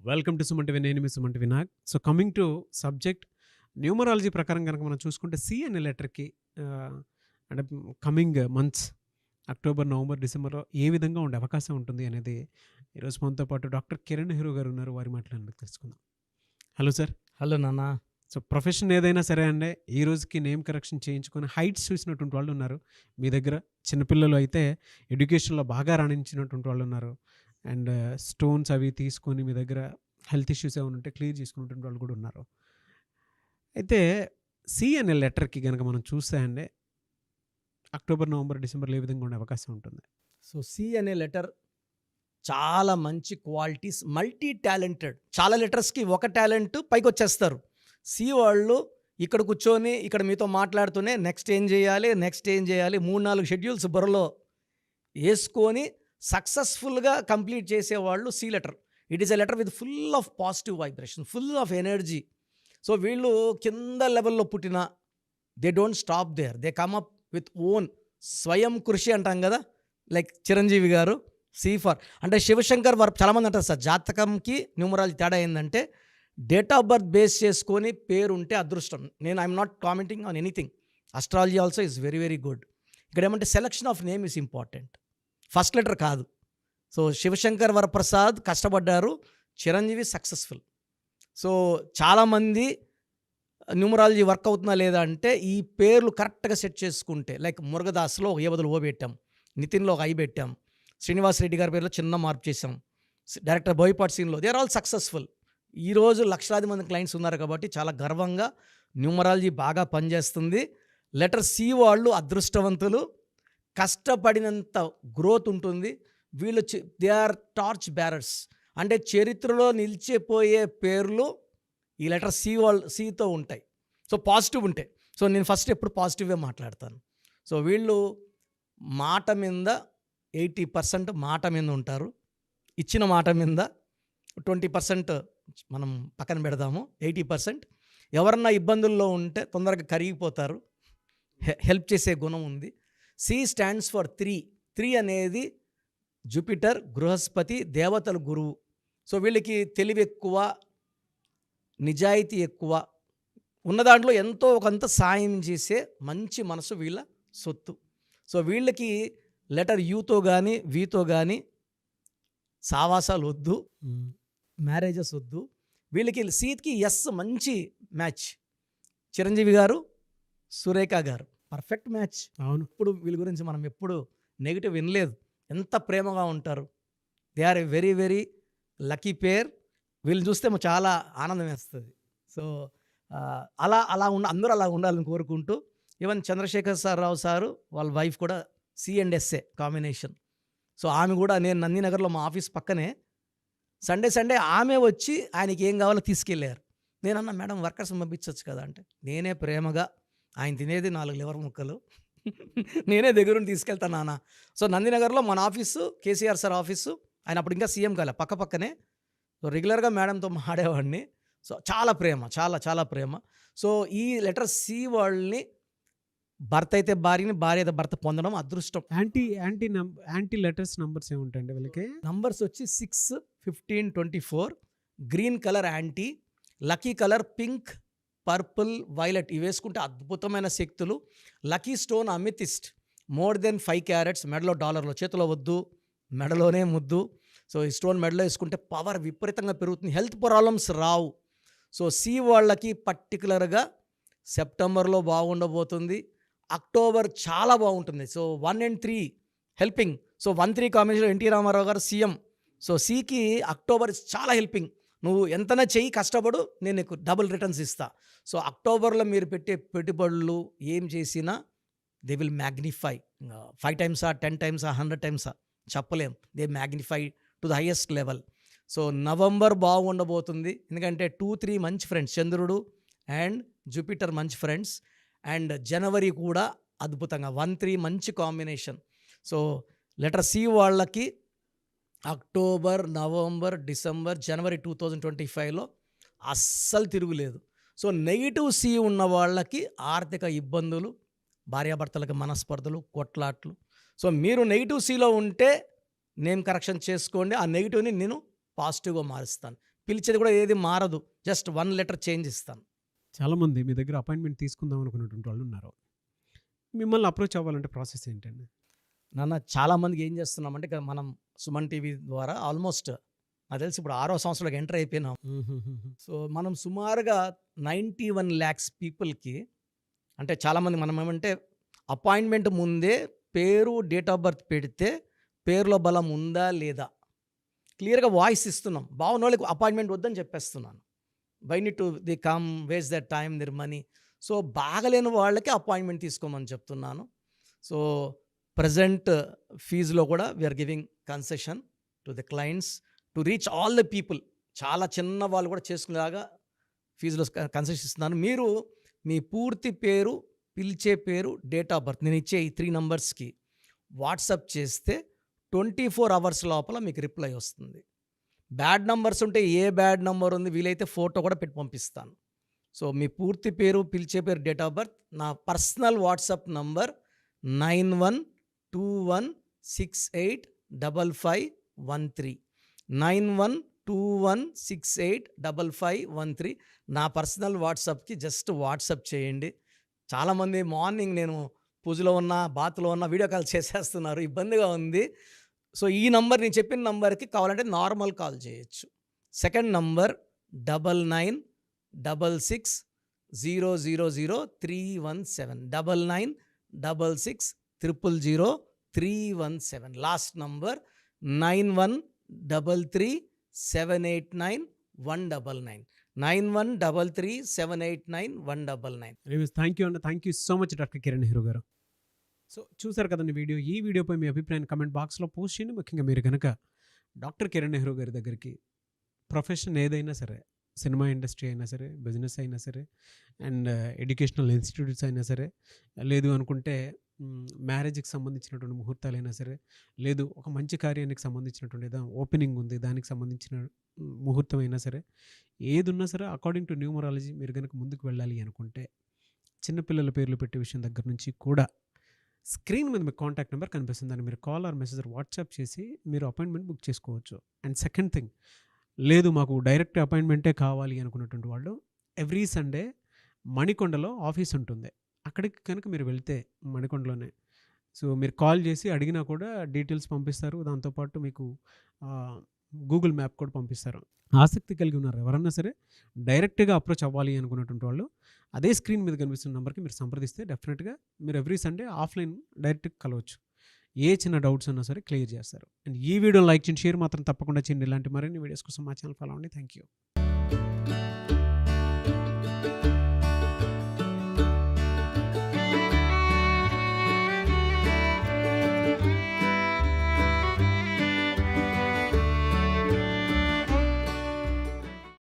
Welcome to Suman TV. నేను మీ Suman TV Nag. So coming to subject numerology ప్రకారం కనుక మనం చూసుకుంటే సి అనే లెటర్‌కి అంటే కమింగ్ మంత్స్ అక్టోబర్, నవంబర్, డిసెంబర్‌లో ఏ విధంగా ఉండే అవకాశం ఉంటుంది అనేది ఈరోజు మనతో పాటు డాక్టర్ కిరణ్ నెహ్రూ గారు ఉన్నారు. వారి మాటలను తెలుసుకుందాం. Hello sir. హలో నాన్న. సో ప్రొఫెషన్ ఏదైనా సరే అండి, ఈ రోజుకి నేమ్ కరెక్షన్ చేయించుకొని హైట్స్ చూసినటువంటి వాళ్ళు ఉన్నారు మీ దగ్గర. చిన్నపిల్లలు అయితే ఎడ్యుకేషన్‌లో బాగా రాణించినటువంటి వాళ్ళు ఉన్నారు. అండ్ స్టోన్స్ అవి తీసుకొని మీ దగ్గర హెల్త్ ఇష్యూస్ ఏమైనా ఉంటే క్లియర్ చేసుకున్నటువంటి వాళ్ళు కూడా ఉన్నారు. అయితే సి అనే లెటర్‌కి గనక మనం చూస్తే అండి అక్టోబర్, నవంబర్, డిసెంబర్‌లో ఏ విధంగా ఉండే అవకాశం ఉంటుంది? సో సి అనే లెటర్ చాలా మంచి క్వాలిటీస్, మల్టీ టాలెంటెడ్. చాలా లెటర్స్కి ఒక టాలెంట్ పైకి వచ్చేస్తారు. సి వాళ్ళు ఇక్కడ కూర్చొని ఇక్కడ మీతో మాట్లాడుతూనే నెక్స్ట్ ఏం చేయాలి, నెక్స్ట్ ఏం చేయాలి 3-4 షెడ్యూల్స్ బుర్రలో వేసుకొని సక్సెస్ఫుల్గా కంప్లీట్ చేసేవాళ్ళు C letter. It is a letter with full of positive vibration, full of energy. So వీళ్ళు కింద లెవెల్లో పుట్టిన they don't stop there, they come up with own స్వయం కృషి అంటాం కదా. లైక్ చిరంజీవి గారు సి ఫర్ అంటే శివశంకర్ వారు చాలామంది అంటారు సార్ జాతకంకి న్యూమరాలజీ తేడా ఏంటంటే డేట్ ఆఫ్ బర్త్ బేస్ చేసుకొని పేరు ఉంటే అదృష్టం. నేను I'm not commenting on anything. Astrology also is very very good. ఇక్కడ ఏమంటే selection of name is important, first letter కాదు. సో శివశంకర్ వరప్రసాద్ కష్టపడ్డారు, చిరంజీవి సక్సెస్ఫుల్. సో చాలామంది న్యూమరాలజీ వర్క్ అవుతుందా లేదా అంటే ఈ పేర్లు కరెక్ట్గా సెట్ చేసుకుంటే, లైక్ మురుగదాస్లో ఒక ఏ బదులు ఓ పెట్టాం, నితిన్లో ఒక ఐ పెట్టాం, శ్రీనివాస్ రెడ్డి గారి పేరులో చిన్న మార్పు చేసాం, డైరెక్టర్ బోయపాటి సీన్లో, దే ఆర్ ఆల్ సక్సెస్ఫుల్. ఈరోజు లక్షలాది మంది క్లయింట్స్ ఉన్నారు కాబట్టి చాలా గర్వంగా న్యూమరాలజీ బాగా పనిచేస్తుంది. లెటర్ సి వాళ్ళు అదృష్టవంతులు, కష్టపడినంత గ్రోత్ ఉంటుంది. వీళ్ళు దే ఆర్ టార్చ్ బ్యారర్స్, అంటే చరిత్రలో నిలిచిపోయే పేర్లు ఈ లెటర్ సి వాళ్ళు సితో ఉంటాయి. సో పాజిటివ్ ఉంటాయి. సో నేను ఫస్ట్ ఎప్పుడు పాజిటివ్గా మాట్లాడతాను. సో వీళ్ళు మాట మీద 80% మాట మీద ఉంటారు. ఇచ్చిన మాట మీద 20% మనం పక్కన పెడదాము. 80% ఎవరన్నా ఇబ్బందుల్లో ఉంటే తొందరగా కరిగిపోతారు, హెల్ప్ చేసే గుణం ఉంది. సి స్టాండ్స్ ఫర్ 3 అనేది జూపిటర్, బృహస్పతి, దేవతల గురువు. సో వీళ్ళకి తెలివి ఎక్కువ, నిజాయితీ ఎక్కువ, ఉన్న దాంట్లో ఎంతో కొంత సాయం చేసే మంచి మనసు వీళ్ళ సొత్తు. సో వీళ్ళకి లెటర్ యూతో కానీ వీతో కానీ సావాసాలు వద్దు, మ్యారేజెస్ వద్దు. వీళ్ళకి సీట్కి ఎస్ మంచి మ్యాచ్. చిరంజీవి గారు, సురేఖ గారు పర్ఫెక్ట్ మ్యాచ్. అవును. ఇప్పుడు వీళ్ళ గురించి మనం ఎప్పుడు నెగిటివ్ వినలేదు. ఎంత ప్రేమగా ఉంటారు. They are a very very lucky pair. వీళ్ళని చూస్తే చాలా ఆనందం వేస్తుంది. సో అలా అందరూ అలా ఉండాలని కోరుకుంటూ, ఈవెన్ చంద్రశేఖర్ రావు సారు వాళ్ళ వైఫ్ కూడా C and SA combination. So ఆమె కూడా, నేను నందినగర్లో మా ఆఫీస్ పక్కనే సండే ఆమె వచ్చి ఆయనకి ఏం కావాలో తీసుకెళ్ళారు. నేను అన్నా, మేడం వర్కర్స్ పంపించవచ్చు కదా అంటే, నేనే ప్రేమగా ఆయన తినేది 4 లివర్ ముక్కలు నేనే దగ్గరుండి తీసుకెళ్తాను నాన్న. సో నందినగర్లో మన ఆఫీసు, కేసీఆర్ సార్ ఆఫీసు, ఆయన అప్పుడు ఇంకా సీఎం కాలే, పక్కనే. సో రెగ్యులర్గా మేడంతో మాడేవాడిని. సో చాలా ప్రేమ, చాలా ప్రేమ. సో ఈ లెటర్ సి వాళ్ళని భర్త అయితే భార్యని, భార్య అయితే భర్త పొందడం అదృష్టం. యాంటీ లెటర్స్ నంబర్స్ ఏముంటాయండి వీళ్ళకి? నంబర్స్ వచ్చి 6, 15, 24. గ్రీన్ కలర్ యాంటీ, lucky colour pink, purple, violet. ఇవి వేసుకుంటే అద్భుతమైన శక్తులు. Lucky stone amethyst, more than 5 carats. మెడలో డాలర్లో, చేతిలో వద్దు, మెడలోనే ముద్దు. సో ఈ స్టోన్ మెడలో వేసుకుంటే పవర్ విపరీతంగా పెరుగుతుంది, హెల్త్ ప్రాబ్లమ్స్ రావు. సో సి వాళ్ళకి పర్టికులర్గా సెప్టెంబర్లో బాగుండబోతుంది, అక్టోబర్ చాలా బాగుంటుంది. So 1 and 3 helping. సో 1-3 కాంబినేషన్లో ఎన్టీ రామారావు గారు సీఎం. సో సికి అక్టోబర్ చాలా హెల్పింగ్. నువ్వు ఎంతనా చెయ్యి, కష్టపడు, నేను నీకు డబుల్ రిటర్న్స్ ఇస్తా. సో అక్టోబర్లో మీరు పెట్టే పెట్టుబడులు ఏం చేసినా they will magnify. 5 times, 10 times, 100 times చెప్పలేం. They magnify to the highest level. So November బాగుండబోతుంది, ఎందుకంటే 2-3 మంచి ఫ్రెండ్స్, చంద్రుడు అండ్ జూపిటర్ మంచి ఫ్రెండ్స్. అండ్ జనవరి కూడా అద్భుతంగా 1-3 మంచి కాంబినేషన్. సో లెటర్ సి వాళ్ళకి అక్టోబర్, నవంబర్, డిసెంబర్, జనవరి 2025లో అస్సలు తిరుగులేదు. సో నెగిటివ్ సి ఉన్న వాళ్ళకి ఆర్థిక ఇబ్బందులు, భార్యాభర్తలకు మనస్పర్ధలు, కొట్లాట్లు. సో మీరు నెగిటివ్ సిలో ఉంటే నేమ్ కరెక్షన్ చేసుకోండి, ఆ నెగిటివ్ని నేను పాజిటివ్గా మారుస్తాను. పిలిచేది కూడా ఏది మారదు. జస్ట్ 1 లెటర్ చేంజ్ ఇస్తాను. చాలామంది మీ దగ్గర అపాయింట్మెంట్ తీసుకుందాం అనుకున్నటువంటి వాళ్ళు ఉన్నారు. మిమ్మల్ని అప్రోచ్ అవ్వాలంటే ప్రాసెస్ ఏంటండి? నాన్న చాలామందికి ఏం చేస్తున్నామంటే ఇక మనం సుమన్ టీవీ ద్వారా ఆల్మోస్ట్ నాకు తెలిసి ఇప్పుడు 6వ సంవత్సరంలోకి ఎంటర్ అయిపోయినాం. సో మనం సుమారుగా 91 lakhs పీపుల్కి, అంటే చాలామంది మనం ఏమంటే అపాయింట్మెంట్ ముందే పేరు, డేట్ ఆఫ్ బర్త్ పెడితే పేరులో బలం ఉందా లేదా క్లియర్గా వాయిస్ ఇస్తున్నాం. బాగున్న వాళ్ళకి అపాయింట్మెంట్ వద్దని చెప్పేస్తున్నాను. Why need to the come waste that time their money. So బాగలేని వాళ్ళకి అపాయింట్మెంట్ తీసుకోమని చెప్తున్నాను. సో ప్రజెంట్ ఫీజులో కూడా we're giving concession to the clients to reach all the people. చాలా చిన్న వాళ్ళు కూడా చేసుకునేలాగా ఫీజులో కన్సెషన్ ఇస్తున్నాను. మీరు మీ పూర్తి పేరు, పిలిచే పేరు, డేట్ ఆఫ్ బర్త్ నేను ఇచ్చే ఈ 3 నంబర్స్కి వాట్సాప్ చేస్తే 24 hours లోపల మీకు రిప్లై వస్తుంది. బ్యాడ్ నంబర్స్ ఉంటే ఏ బ్యాడ్ నంబర్ ఉంది వీలైతే ఫోటో కూడా పెట్టి పంపిస్తాను. సో మీ పూర్తి పేరు, పిలిచే పేరు, డేట్ ఆఫ్ బర్త్, నా పర్సనల్ వాట్సాప్ నంబర్ 9121685513 9121685513 నా పర్సనల్ వాట్సాప్కి జస్ట్ వాట్సాప్ చేయండి. చాలామంది మార్నింగ్ నేను పూజలో ఉన్న, బాత్లో ఉన్న వీడియో కాల్ చేసేస్తున్నారు, ఇబ్బందిగా ఉంది. సో ఈ నంబర్ నేను చెప్పిన నంబర్కి కావాలంటే నార్మల్ కాల్ చేయొచ్చు. Second number 9966000317 9966000317. Last number 9133789199 9133789199. Thank you అండి. Thank you so much doctor Kiran Nehru గారు. సో చూసారు కదండి వీడియో. ఈ వీడియోపై మీ అభిప్రాయాన్ని కమెంట్ బాక్స్లో పోస్ట్ చేయండి. ముఖ్యంగా మీరు కనుక డాక్టర్ కిరణ్ నెహ్రూ గారి దగ్గరికి ప్రొఫెషన్ ఏదైనా సరే, సినిమా ఇండస్ట్రీ అయినా సరే, బిజినెస్ అయినా సరే, అండ్ ఎడ్యుకేషనల్ ఇన్స్టిట్యూట్స్ అయినా సరే, లేదు అనుకుంటే మ్యారేజ్కి సంబంధించినటువంటి ముహూర్తాలైనా సరే, లేదు ఒక మంచి కార్యానికి సంబంధించినటువంటి ఓపెనింగ్ ఉంది దానికి సంబంధించిన ముహూర్తం అయినా సరే, ఏది ఉన్నా సరే అకార్డింగ్ టు న్యూమరాలజీ మీరు కనుక ముందుకు వెళ్ళాలి అనుకుంటే చిన్నపిల్లల పేర్లు పెట్టే విషయం దగ్గర నుంచి కూడా స్క్రీన్ మీద మీకు కాంటాక్ట్ నెంబర్ కనిపిస్తుంది. దాన్ని మీరు కాల్ ఆర్ మెసేజ్ వాట్సాప్ చేసి మీరు అపాయింట్మెంట్ బుక్ చేసుకోవచ్చు. అండ్ సెకండ్ థింగ్, లేదు మాకు డైరెక్ట్ అపాయింట్మెంటే కావాలి అనుకున్నటువంటి వాళ్ళు ఎవ్రీ సండే మణికొండలో ఆఫీస్ ఉంటుంది. అక్కడికి కనుక మీరు వెళ్తే మణికొండలోనే సో మీరు కాల్ చేసి అడిగినా కూడా డీటెయిల్స్ పంపిస్తారు. దాంతోపాటు మీకు గూగుల్ మ్యాప్ కూడా పంపిస్తారు. ఆసక్తి కలిగి ఉన్నారు ఎవరన్నా సరే డైరెక్ట్గా అప్రోచ్ అవ్వాలి అనుకున్నటువంటి వాళ్ళు అదే స్క్రీన్ మీద కనిపిస్తున్న నెంబర్కి మీరు సంప్రదిస్తే డెఫినెట్గా మీరు ఎవ్రీ సండే ఆఫ్లైన్ డైరెక్ట్గా కలవచ్చు. ఏ చిన్న డౌట్స్ ఉన్నా సరే క్లియర్ చేస్తారు. అండ్ ఈ వీడియో లైక్ చేయండి, షేర్ మాత్రం తప్పకుండా చేయండి. ఇలాంటి మరిన్ని వీడియోస్ కోసం మా ఛానల్ ఫాలో అవ్వండి. Thank you.